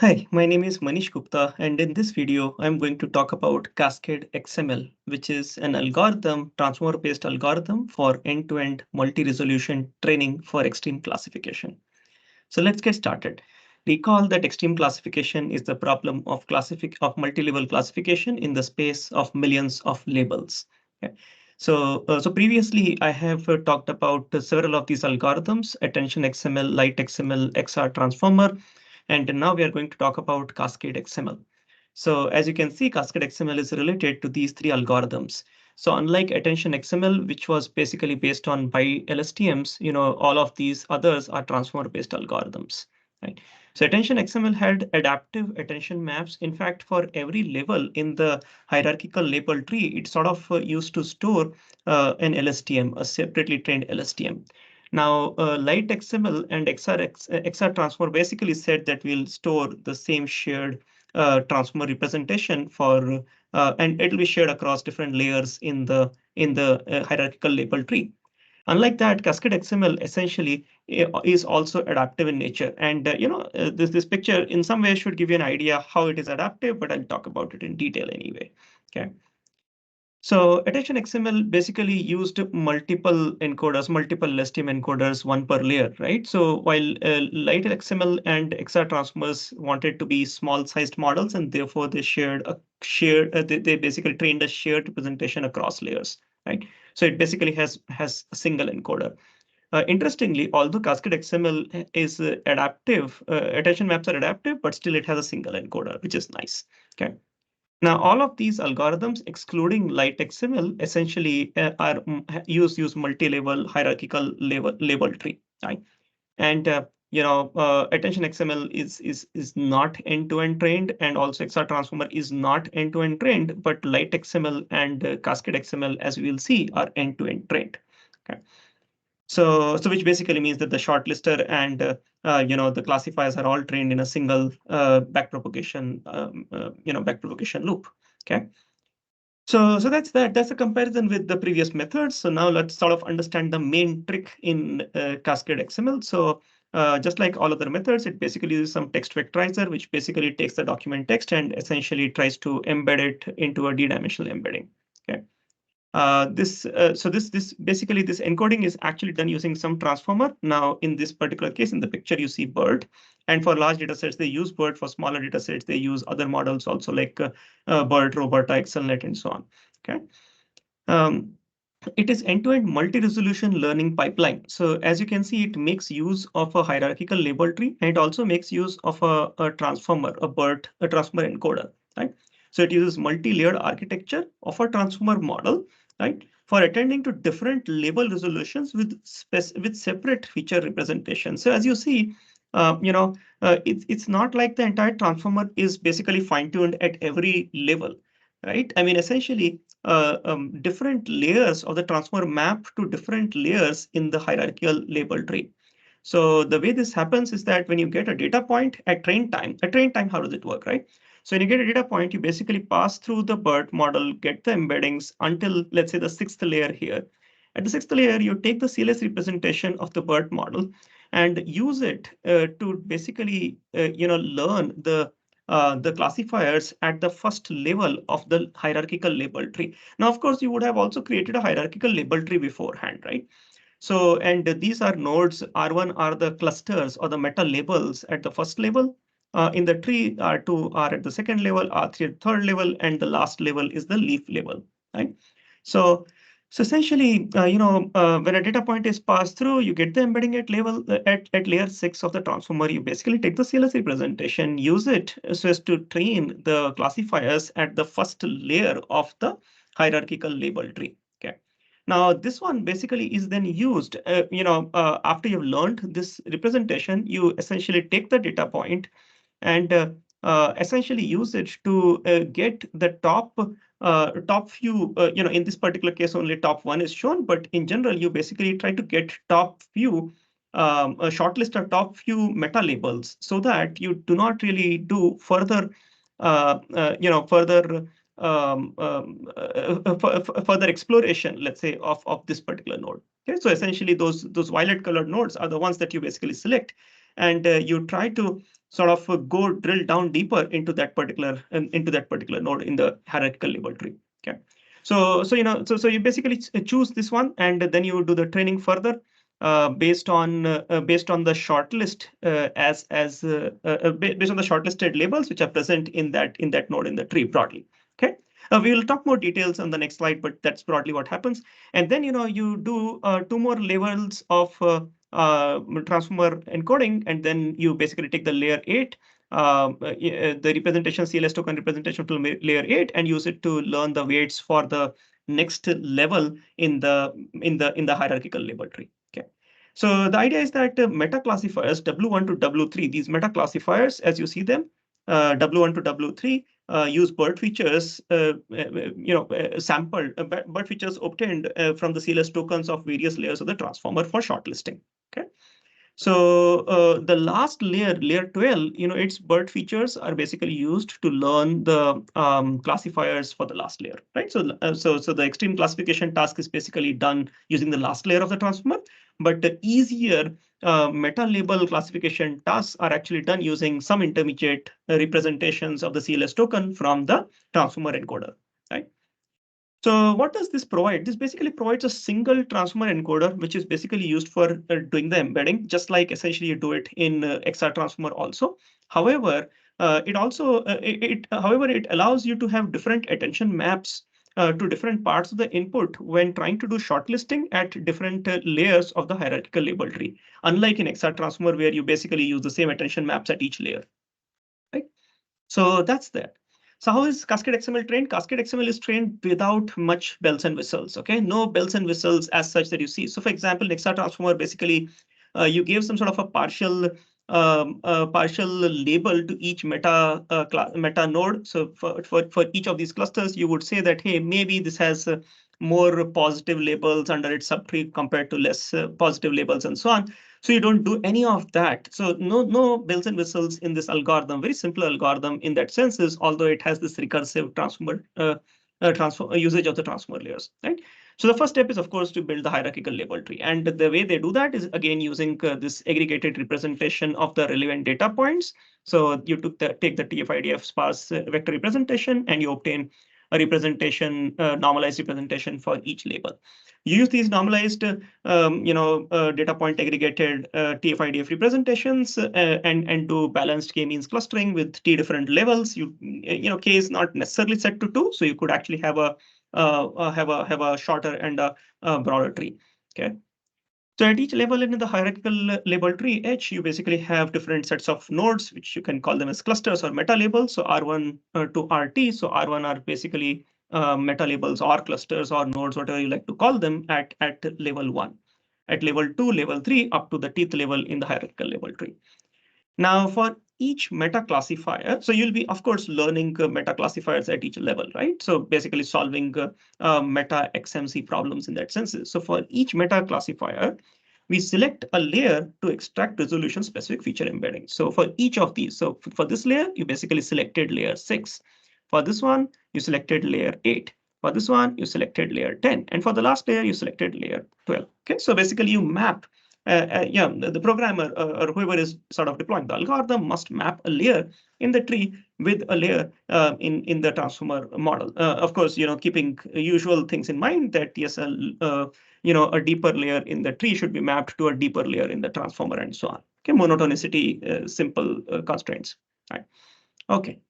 Hi, my name is Manish Gupta, and in this video, I'm going to talk about CascadeXML, which is an algorithm, transformer-based algorithm for end-to-end multi-resolution training for extreme classification. So let's get started. Recall that extreme classification is the problem of multi-level classification in the space of millions of labels. Okay. So previously I have talked about several of these algorithms: AttentionXML, LightXML, XR-Transformer, and now we are going to talk about CascadeXML. So as you can see, CascadeXML is related to these three algorithms. So unlike AttentionXML, which was basically based on Bi-LSTMs, all of these others are transformer-based algorithms, right? So AttentionXML had adaptive attention maps. In fact, for every level in the hierarchical label tree, it sort of used to store an LSTM, a separately trained LSTM. Now, LightXML and XR transformer basically said that we'll store the same shared transformer representation and it will be shared across different layers in the hierarchical label tree. Unlike that, Cascade XML essentially is also adaptive in nature. And this picture in some way should give you an idea how it is adaptive, but I'll talk about it in detail anyway. Okay. So Attention XML basically used multiple encoders, multiple LSTM encoders, one per layer, right? So while Light XML and XR transformers wanted to be small-sized models, and therefore they basically trained a shared representation across layers, right? So it basically has a single encoder. Interestingly, although Cascade XML is adaptive, attention maps are adaptive, but still it has a single encoder, which is nice. Okay. Now, all of these algorithms, excluding LightXML, essentially use multi-level hierarchical label tree, right? And Attention XML is not end-to-end trained, and also XR Transformer is not end-to-end trained, but LightXML and Cascade XML, as we will see, are end-to-end trained. Okay. So which basically means that the shortlister and the classifiers are all trained in a single backpropagation loop. Okay. So that's a comparison with the previous methods. So now let's sort of understand the main trick in Cascade XML. So just like all other methods, it basically uses some text vectorizer, which basically takes the document text and essentially tries to embed it into a d-dimensional embedding. Okay. This basically this encoding is actually done using some transformer. Now, in this particular case, in the picture, you see BERT, and for large data sets, they use BERT. For smaller data sets, they use other models also like BERT, Roberta, XLNet, and so on. Okay. Um, it is end-to-end multi-resolution learning pipeline. So as you can see, it makes use of a hierarchical label tree, and it also makes use of a transformer, a transformer encoder, right? So it uses multi-layered architecture of a transformer model, right, for attending to different label resolutions with separate feature representation. So as you see, it's not like the entire transformer is basically fine-tuned at every level, right? I mean, essentially, different layers of the transformer map to different layers in the hierarchical label tree. So the way this happens is that when you get a data point at train time, how does it work, right? So when you get a data point, you basically pass through the BERT model, get the embeddings until, let's say, the sixth layer here. At the sixth layer, you take the CLS representation of the BERT model and use it to basically, learn the classifiers at the first level of the hierarchical label tree. Now, of course, you would have also created a hierarchical label tree beforehand, right? So, and these are nodes. R1 are the clusters or the meta labels at the first level. In the tree, R2 are at the second level, R3 at the third level, and the last level is the leaf level, right? So, so essentially, when a data point is passed through, you get the embedding at at layer 6 of the transformer. You basically take the CLS representation, use it so as to train the classifiers at the first layer of the hierarchical label tree. Okay. Now, this one basically is then used, after you've learned this representation, you essentially take the data point and essentially use it to get the top few, in this particular case, only top one is shown, but in general, you basically try to get top few, a shortlist of top few meta labels so that you do not really do further, further further exploration, let's say, of this particular node. Okay, so essentially those violet colored nodes are the ones that you basically select. and you try to sort of go drill down deeper into that particular node in the hierarchical label tree. Okay. So you basically choose this one, and then you do the training further based on the shortlist based on the shortlisted labels which are present in that node in the tree broadly. Okay. We will talk more details on the next slide, but that's broadly what happens. And then you do two more levels of transformer encoding, and then you basically take the layer 8, the representation CLS token representation to layer 8, and use it to learn the weights for the next level in the hierarchical label tree. Okay. So the idea is that meta classifiers W1 to W3, these meta classifiers, as you see them, W1 to W3 use BERT features, sampled BERT features obtained from the CLS tokens of various layers of the transformer for shortlisting. Okay. So the last layer, layer 12, its BERT features are basically used to learn the classifiers for the last layer, right? So the extreme classification task is basically done using the last layer of the transformer, but the easier meta label classification tasks are actually done using some intermediate representations of the CLS token from the transformer encoder, right? So what does this provide? This basically provides a single transformer encoder, which is basically used for doing the embedding, just like essentially you do it in XR transformer also. However, it allows you to have different attention maps to different parts of the input when trying to do shortlisting at different layers of the hierarchical label tree. Unlike in XR transformer, where you basically use the same attention maps at each layer, right? So that's that. So how is CascadeXML trained? CascadeXML is trained without much bells and whistles. Okay, no bells and whistles as such that you see. So for example, in XR transformer, basically, you gave some sort of a partial label to each meta node. So for each of these clusters, you would say that, hey, maybe this has more positive labels under its subtree compared to less positive labels and so on. So you don't do any of that. So no bells and whistles in this algorithm. Very simple algorithm in that sense, is although it has this recursive transformer usage of the transformer layers, right? So the first step is, of course, to build the hierarchical label tree. And the way they do that is, again, using this aggregated representation of the relevant data points. So you take the TF-IDF sparse vector representation, and you obtain a representation, normalized representation for each label. You use these normalized, data point aggregated TF-IDF representations and do balanced k-means clustering with t different levels. K is not necessarily set to 2, so you could actually have a shorter and a broader tree. Okay. So at each level in the hierarchical label tree H, you basically have different sets of nodes, which you can call them as clusters or meta labels. So R1 to RT. So R1 are basically meta labels or clusters or nodes, whatever you like to call them, at level 1. At level 2, level 3, up to the tth level in the hierarchical label tree. Now, for each meta classifier, so you'll be, of course, learning meta classifiers at each level, right? So basically solving meta XMC problems in that sense. So for each meta classifier, we select a layer to extract resolution specific feature embedding. So for each of these, so for this layer, you basically selected layer 6. For this one, you selected layer 8. For this one, you selected layer 10. And for the last layer, you selected layer 12. Okay, so basically you map the programmer or whoever is sort of deploying the algorithm must map a layer in the tree with a layer in the transformer model. Of course, keeping usual things in mind, that yes, a deeper layer in the tree should be mapped to a deeper layer in the transformer and so on. Okay, monotonicity, simple constraints. Right. Okay.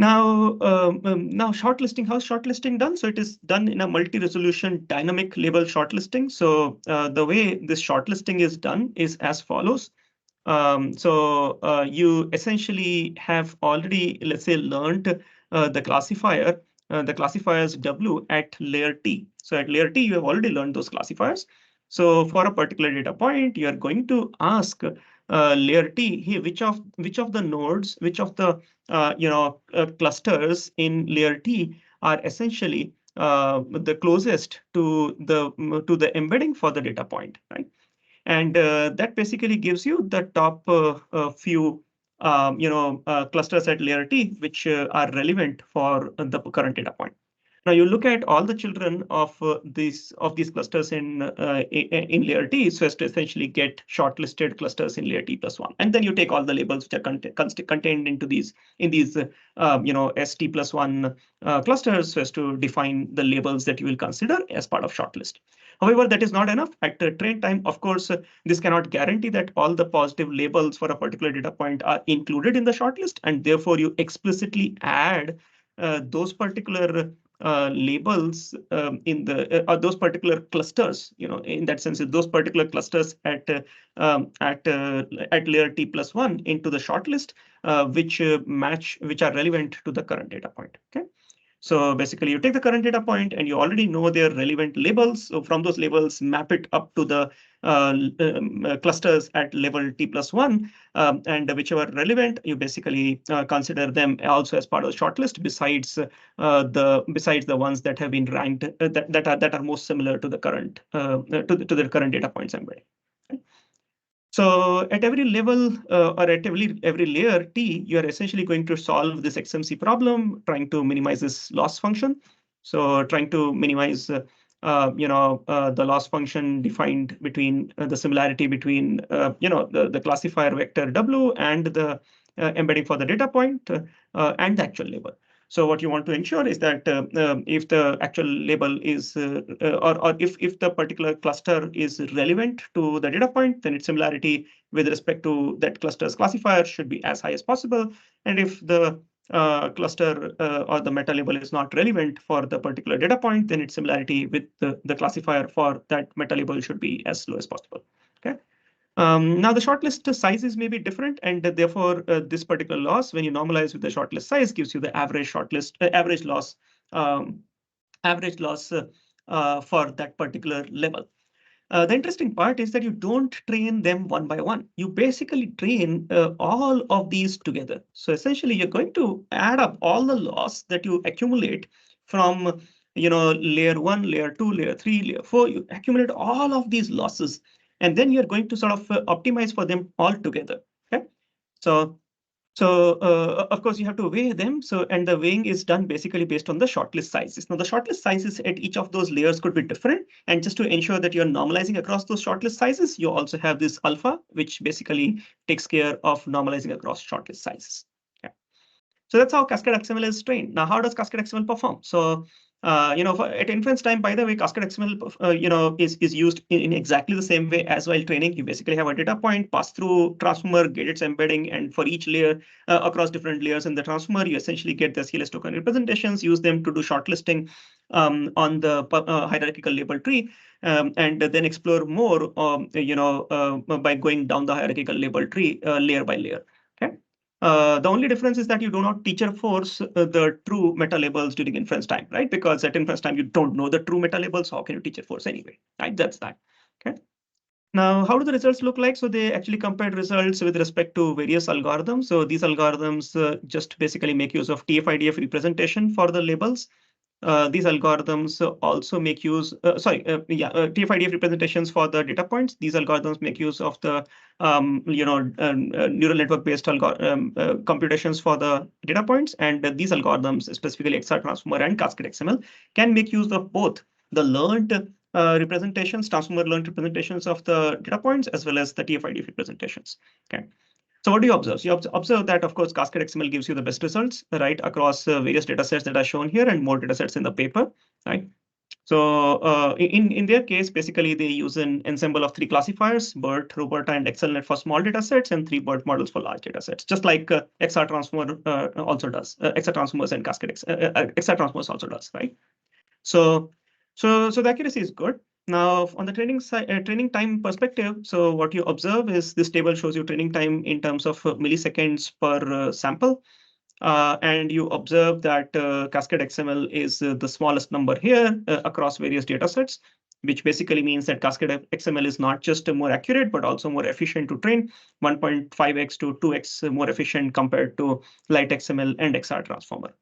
Now shortlisting. How's shortlisting done? So it is done in a multi-resolution dynamic label shortlisting. So the way this shortlisting is done is as follows. You essentially have already, let's say, learned the classifiers W at layer T. So at layer T, you have already learned those classifiers. So for a particular data point, you are going to ask layer T, hey, which of the nodes, which of the clusters in layer T are essentially the closest to the embedding for the data point, right? And that basically gives you the top few clusters at layer T, which are relevant for the current data point. Now you look at all the children of these clusters in layer T, so as to essentially get shortlisted clusters in layer T plus one, and then you take all the labels which are contained into these ST plus one clusters, so as to define the labels that you will consider as part of shortlist. However, that is not enough. At train time, of course, this cannot guarantee that all the positive labels for a particular data point are included in the shortlist, and therefore you explicitly add those particular labels in the those particular clusters, in that sense, those particular clusters at layer T plus one into the shortlist, which are relevant to the current data point. Okay. So basically, you take the current data point and you already know their relevant labels. So from those labels, map it up to the clusters at level T plus one, and whichever relevant, you basically consider them also as part of the shortlist. Besides the ones that have been ranked that are most similar to the current to the current data points embedding. So at every level or at every layer T, you are essentially going to solve this XMC problem, trying to minimize this loss function. So trying to minimize the loss function defined between the similarity between the classifier vector W and the embedding for the data point and the actual label. So what you want to ensure is that if the actual label is, or if the particular cluster is relevant to the data point, then its similarity with respect to that cluster's classifier should be as high as possible. And if the cluster or the meta label is not relevant for the particular data point, then its similarity with the classifier for that meta label should be as low as possible. Okay. Now the shortlist sizes may be different, and therefore this particular loss, when you normalize with the shortlist size, gives you the average loss for that particular level. The interesting part is that you don't train them one by one. You basically train all of these together. So essentially, you're going to add up all the loss that you accumulate from layer one, layer two, layer three, layer four. You accumulate all of these losses, and then you're going to sort of optimize for them all together. Okay, so of course you have to weigh them. So and the weighing is done basically based on the shortlist sizes. Now the shortlist sizes at each of those layers could be different, and just to ensure that you're normalizing across those shortlist sizes, you also have this alpha, which basically takes care of normalizing across shortlist sizes. Okay. So that's how CascadeXML is trained. Now, how does CascadeXML perform? So, at inference time, by the way, CascadeXML, is used in exactly the same way as while training. You basically have a data point, pass through transformer, get its embedding, and for each layer across different layers in the transformer, you essentially get the CLS token representations, use them to do shortlisting on the hierarchical label tree, and then explore more, by going down the hierarchical label tree layer by layer. Okay. The only difference is that you do not teacher force the true meta labels during inference time, right? Because at inference time, you don't know the true meta labels. So how can you teacher force anyway, right? That's that. Okay. Now, how do the results look like? So they actually compared results with respect to various algorithms. So these algorithms just basically make use of TF-IDF representation for the labels. These algorithms also make use, TF-IDF representations for the data points. These algorithms make use of the, neural network-based computations for the data points. And these algorithms, specifically XR-Transformer and CascadeXML, can make use of both the learned transformer learned representations of the data points, as well as the TF-IDF representations. Okay. So what do you observe? You observe that, of course, CascadeXML gives you the best results, right, across various data sets that are shown here and more data sets in the paper, right? So in their case, basically, they use an ensemble of three classifiers, BERT, Roberta, and XLNet for small data sets, and three BERT models for large data sets, just like XR-Transformer also does. XR-Transformers and XR-Transformers also does, right? So the accuracy is good. Now, on the training time perspective, so what you observe is this table shows you training time in terms of milliseconds per sample. And you observe that CascadeXML is the smallest number here across various data sets, which basically means that CascadeXML is not just more accurate, but also more efficient to train, 1.5x to 2x more efficient compared to LightXML and XR-Transformer.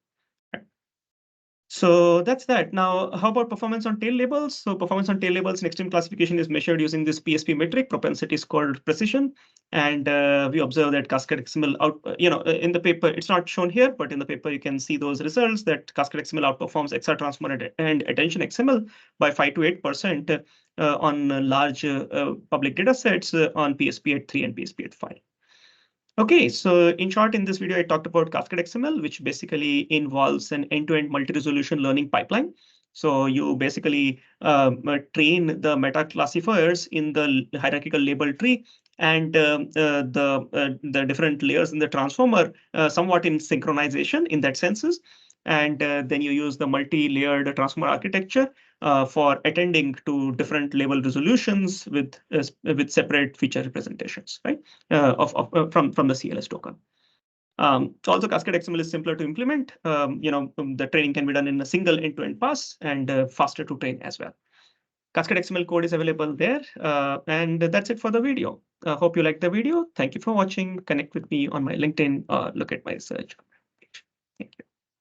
So that's that. Now, how about performance on tail labels? So performance on tail labels in extreme classification is measured using this PSP metric, propensity scored precision. And we observe that CascadeXML out, in the paper, it's not shown here, but in the paper, you can see those results that CascadeXML outperforms XR-Transformer and AttentionXML by 5 to 8% on large public data sets on PSP83 and PSP85. Okay, so in short, in this video, I talked about CascadeXML, which basically involves an end-to-end multi-resolution learning pipeline. So you basically train the meta classifiers in the hierarchical label tree and the different layers in the transformer somewhat in synchronization in that senses. And then you use the multi-layered transformer architecture for attending to different label resolutions with separate feature representations, right? From the CLS token. So also CascadeXML is simpler to implement. The training can be done in a single end-to-end pass and faster to train as well. CascadeXML code is available there. And that's it for the video. Hope you liked the video. Thank you for watching. Connect with me on my LinkedIn. Look at my research. Thank you.